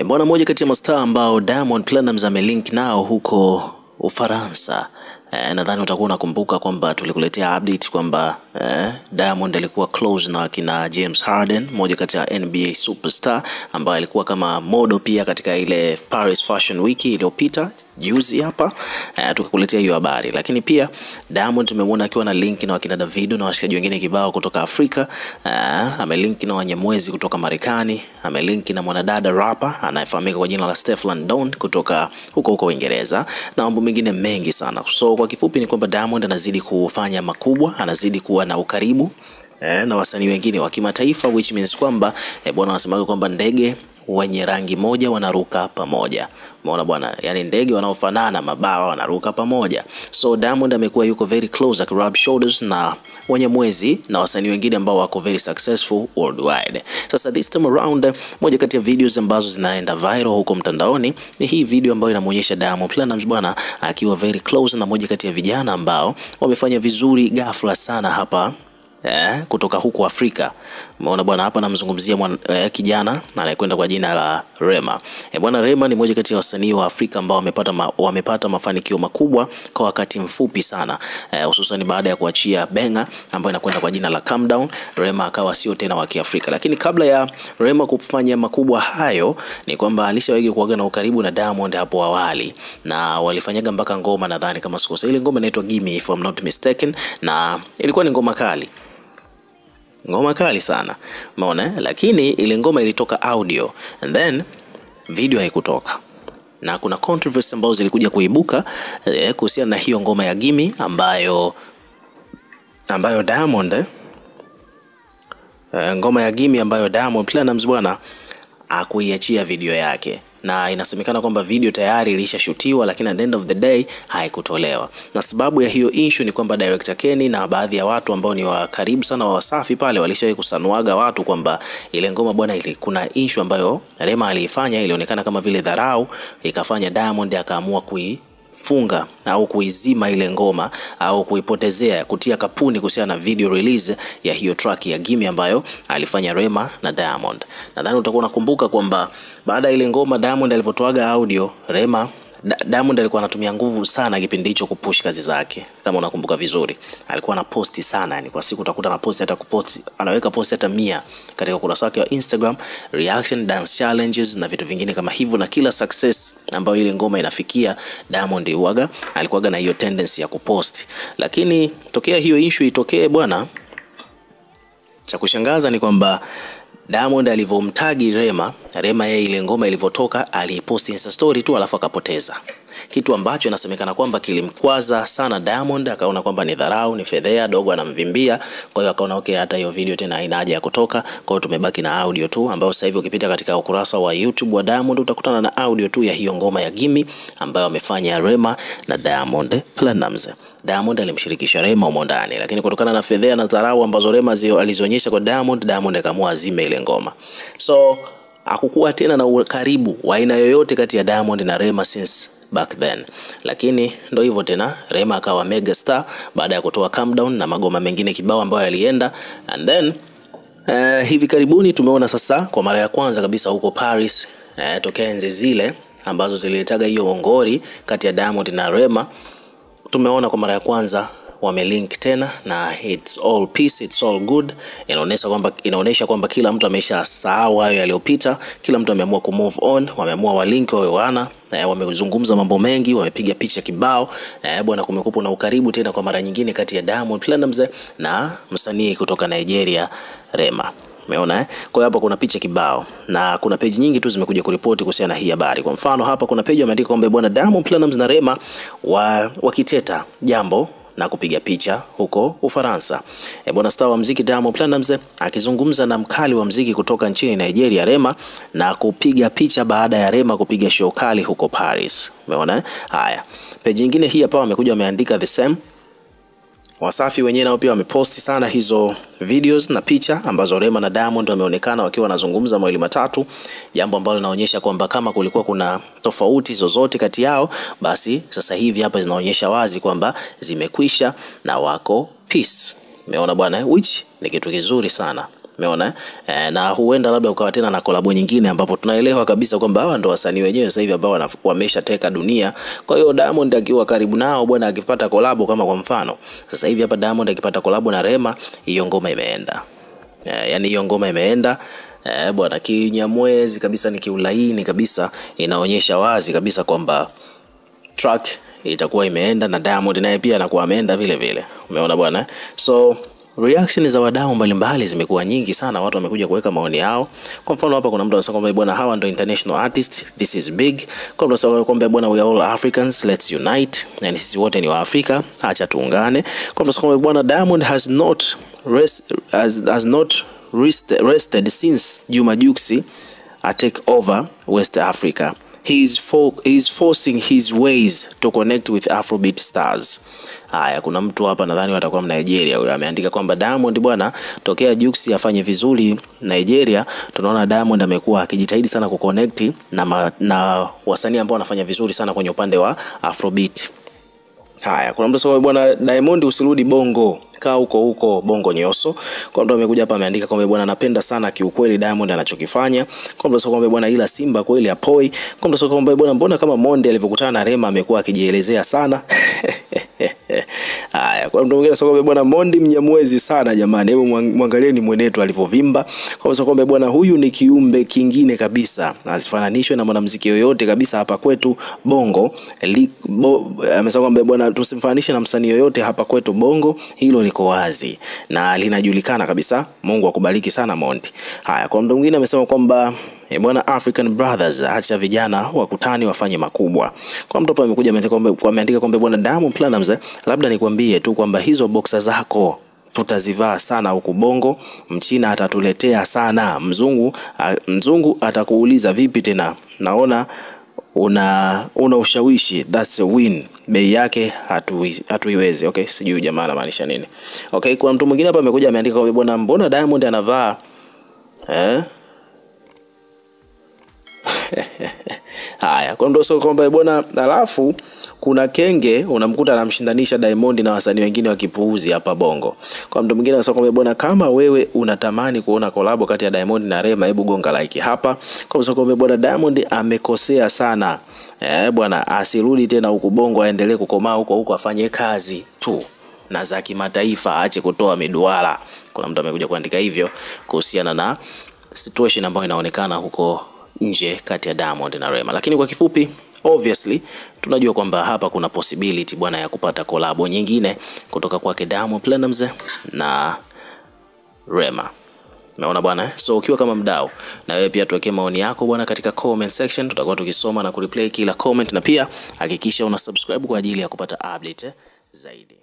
Bwana mmoja kati ya mastaa ambao Diamond Platnumz amelink nao huko Ufaransa. Nadhani utakuwa unakumbuka kwamba tulikuletea update kwamba Diamond alikuwa close na kina James Harden, mmoja kati ya NBA superstar ambaye alikuwa kama model pia katika ile Paris Fashion Week iliyopita juzi hapa. Tukakuletea hiyo habari, lakini pia Diamond tumemwona akiwa na link na wakina Davido na washikaji wengine kibao kutoka Afrika. Amelink na Wanyamwezi kutoka Marekani, amelink na mwanadada rapper anayefahamika kwa jina la Stefflon Don kutoka huko Uingereza na mambo mengine mengi sana. So kwa kifupi ni kwamba Diamond anazidi kufanya makubwa, anazidi kuwa na ukaribu na wasanii wengine wa kimataifa, which means kwamba bwana anasema kwamba ndege wenye rangi moja wanaruka pamoja. Umeona bwana, yani ndege wanaofanana mabawa wanaruka pamoja. So Diamond amekuwa yuko very close at rub shoulders na Wanyamwezi na wasanii wengine ambao wako very successful worldwide. Sasa this time around, moja kati ya videos ambazo zinaenda viral huko mtandaoni ni hii video ambayo inamuonyesha Diamond Platnumz bwana akiwa very close na moja kati ya vijana ambao wamefanya vizuri ghafla sana hapa kutoka huko Afrika. Umeona bwana, hapa namzungumzia kijana anayekwenda kwa jina la Rema. Bwana Rema ni mmoja kati ya wasanii wa Afrika ambao wamepata mafanikio makubwa kwa wakati mfupi sana, hususan baada ya kuachia benga ambayo inakwenda kwa jina la Calm Down. Rema akawa sio tena wa Kiafrika, lakini kabla ya Rema kufanya makubwa hayo ni kwamba alishawahi kuaga na ukaribu na Diamond hapo awali, na walifanyaga mpaka ngoma, nadhani kama sikosa ile ngoma inaitwa Gimme If I'm Not Mistaken, na ilikuwa ni ngoma kali sana. Umeona, lakini ile ngoma ilitoka audio and then video haikutoka, na kuna controversy ambazo zilikuja kuibuka kuhusiana na hiyo ngoma ya Gimme ambayo Diamond ngoma ya Gimme ambayo Diamond Platnumz bwana akuiachia video yake, na inasemekana kwamba video tayari ilishashutiwa, lakini at the end of the day haikutolewa. Na sababu ya hiyo issue ni kwamba director Kenny na baadhi ya watu ambao ni wa karibu sana wa Wasafi pale walishawahi kusanuaga watu kwamba ile ngoma bwana kuna issue ambayo Rema aliifanya, ilionekana kama vile dharau, ikafanya Diamond akaamua kuifunga au kuizima ile ngoma au kuipotezea, kutia kapuni kuhusiana na video release ya hiyo track ya Gimme ambayo alifanya Rema na Diamond. Nadhani utakuwa unakumbuka kwamba baada ya ile ngoma Diamond alivyotoaga audio, Diamond alikuwa anatumia nguvu sana kipindi hicho kupush kazi zake. Kama unakumbuka vizuri, alikuwa anaposti sana, yani kwa siku utakuta anaposti anaweka post hata 100 katika ukurasa wake wa Instagram, reaction, dance challenges na vitu vingine kama hivyo, na kila success ambayo ile ngoma inafikia Diamond alikuwa na hiyo tendency ya kupost. Lakini tokea hiyo issue itokee bwana, cha kushangaza ni kwamba Diamond alivyomtagi Rema yeye ile ngoma ilivyotoka alipost Insta story tu alafu akapoteza. Kitu ambacho inasemekana kwamba kilimkwaza sana Diamond, akaona kwamba ni dharau, ni fedhea, dogo anamvimbia. Kwa hiyo akaona okay, hata hiyo video tena haina haja ya kutoka. Kwa hiyo tumebaki na audio tu, ambayo sasa hivi ukipita katika ukurasa wa YouTube wa Diamond utakutana na audio tu ya hiyo ngoma ya Gimme ambayo amefanya Rema na Diamond Platnumz. Diamond alimshirikisha Rema humo ndani, lakini kutokana na fedhea na dharau ambazo Rema alizionyesha kwa Diamond akaamua azime ile ngoma. So hakukuwa tena na ukaribu wa aina yoyote kati ya Diamond na Rema since back then. Lakini ndio hivyo tena, Rema akawa mega star baada ya kutoa Calm Down na magoma mengine kibao ambayo yalienda. And then hivi karibuni tumeona sasa kwa mara ya kwanza kabisa huko Paris, tokea enzi zile ambazo zililetaga hiyo ngori kati ya Diamond na Rema, tumeona kwa mara ya kwanza wamelink tena, na it's all peace, it's all good. Inaonesha kwamba kila mtu ameshasahau hayo yaliyopita, kila mtu ameamua ku move on, wameamua walink wawe wamezungumza mambo mengi, wamepiga picha kibao bwana. Kumekuwa na ukaribu tena kwa mara nyingine kati ya Diamond Platnumz na msanii kutoka Nigeria Rema. Umeona Kwa hiyo hapa kuna picha kibao na kuna page nyingi tu zimekuja kuripoti kuhusiana na hii habari. Kwa mfano hapa kuna page imeandika kwamba bwana Diamond Platnumz na Rema wakiteta jambo na kupiga picha huko Ufaransa. Bwana star wa muziki Diamond Platnumz akizungumza na mkali wa muziki kutoka nchini Nigeria Rema na kupiga picha baada ya Rema kupiga show kali huko Paris. Umeona haya. Page nyingine hii hapa wamekuja wameandika the same. Wasafi wenyewe nao pia wameposti sana hizo videos na picha ambazo Rema na Diamond wameonekana wakiwa wanazungumza mawili matatu, jambo ambalo linaonyesha kwamba kama kulikuwa kuna tofauti zozote kati yao, basi sasa hivi hapa zinaonyesha wazi kwamba zimekwisha na wako peace. Umeona bwana, which ni kitu kizuri sana. Umeona na huenda labda ukawa tena na collab nyingine ambapo tunaelewa kabisa kwamba hawa ndo wasanii wenyewe sasa hivi ambao wameshateka dunia. Kwa hiyo Diamond akiwa karibu nao bwana, akipata collab kama kwa mfano sasa hivi hapa Diamond akipata collab na Rema, hiyo ngoma imeenda. Yani hiyo ngoma imeenda bwana, kinyamwezi kabisa, ni kiulaini kabisa, inaonyesha wazi kabisa kwamba track itakuwa imeenda na Diamond naye pia anakuwa ameenda vile vile. Umeona bwana. So reaction za wadau mbalimbali zimekuwa nyingi sana, watu wamekuja kuweka maoni yao. Kwa mfano hapa kuna mtu anasema kwamba bwana, hawa ndo international artist, this is big. Kwa mtu anasema kwamba bwana, we are all Africans, let's unite, yani sisi wote ni wa Afrika, acha tuungane. Kwa mtu anasema kwamba bwana, Diamond has not rested since Juma Jux take over West Africa. He is forcing his ways to connect with Afrobeat stars. Haya, kuna mtu hapa nadhani watakuwa Nigeria, huyo ameandika kwamba Diamond bwana, tokea Jux afanye vizuri Nigeria, tunaona Diamond amekuwa akijitahidi sana kuconnect na wasanii ambao wanafanya vizuri sana kwenye upande wa Afrobeat. Haya, kuna mtu anasema bwana, Diamond usirudi Bongo, kaa huko Bongo nyoso. Kwa mtu amekuja hapa ameandika kwamba bwana, napenda sana kiukweli Diamond anachokifanya. Kwa mtu anasema kwamba bwana, ila Simba kweli apoi. Kwa mtu anasema kwamba bwana, mbona kama Monde alivyokutana na Rema amekuwa akijielezea sana. Haya, kwa mtu mwingine anasema kwamba bwana, Monde mnyamwezi sana jamani, hebu muangalieni mwenetu alivyovimba. Kwa mtu anasema kwamba bwana, huyu ni kiumbe kingine kabisa, asifananishwe na mwanamuziki yoyote kabisa hapa kwetu Bongo. Amesema kwamba bwana, tusimfananishe na msanii yoyote hapa kwetu Bongo, hilo liko wazi na linajulikana kabisa. Mungu akubariki sana Monde. Haya, kwa mtu mwingine amesema kwamba bwana, African Brothers, acha vijana wakutani wafanye makubwa. Kwa mtu hapa amekuja ameandika kwamba bwana, Diamond Platnumz, labda nikwambie tu kwamba hizo boxer zako tutazivaa sana huku Bongo, Mchina atatuletea sana, mzungu atakuuliza vipi tena, naona una ushawishi, that's a win, bei yake hatuiwezi. Okay, sijui jamaa anamaanisha nini. Okay, kwa mtu mwingine hapa amekuja ameandika kwamba bwana, mbona Diamond anavaa haya, kwa ndo sio kwamba bwana, alafu kuna kenge unamkuta anamshindanisha Diamond na wasanii wengine wakipuuzi hapa Bongo. Kwa mtu mwingine anasema kwamba bwana, kama wewe unatamani kuona collab kati ya Diamond na Rema, hebu gonga like hapa. Kwa sababu kwamba bwana, Diamond amekosea sana bwana, asirudi tena huku Bongo, aendelee kukomaa huko afanye kazi tu na za kimataifa, aache kutoa miduara. Kuna mtu amekuja kuandika hivyo kuhusiana na situation ambayo inaonekana huko nje kati ya Diamond na Rema. Lakini kwa kifupi, obviously tunajua kwamba hapa kuna possibility bwana ya kupata collab nyingine kutoka kwake Diamond Platnumz na Rema. Umeona bwana? So ukiwa kama mdau, na wewe pia tuwekee maoni yako bwana katika comment section, tutakuwa tukisoma na kureplay kila comment, na pia hakikisha una subscribe kwa ajili ya kupata update zaidi.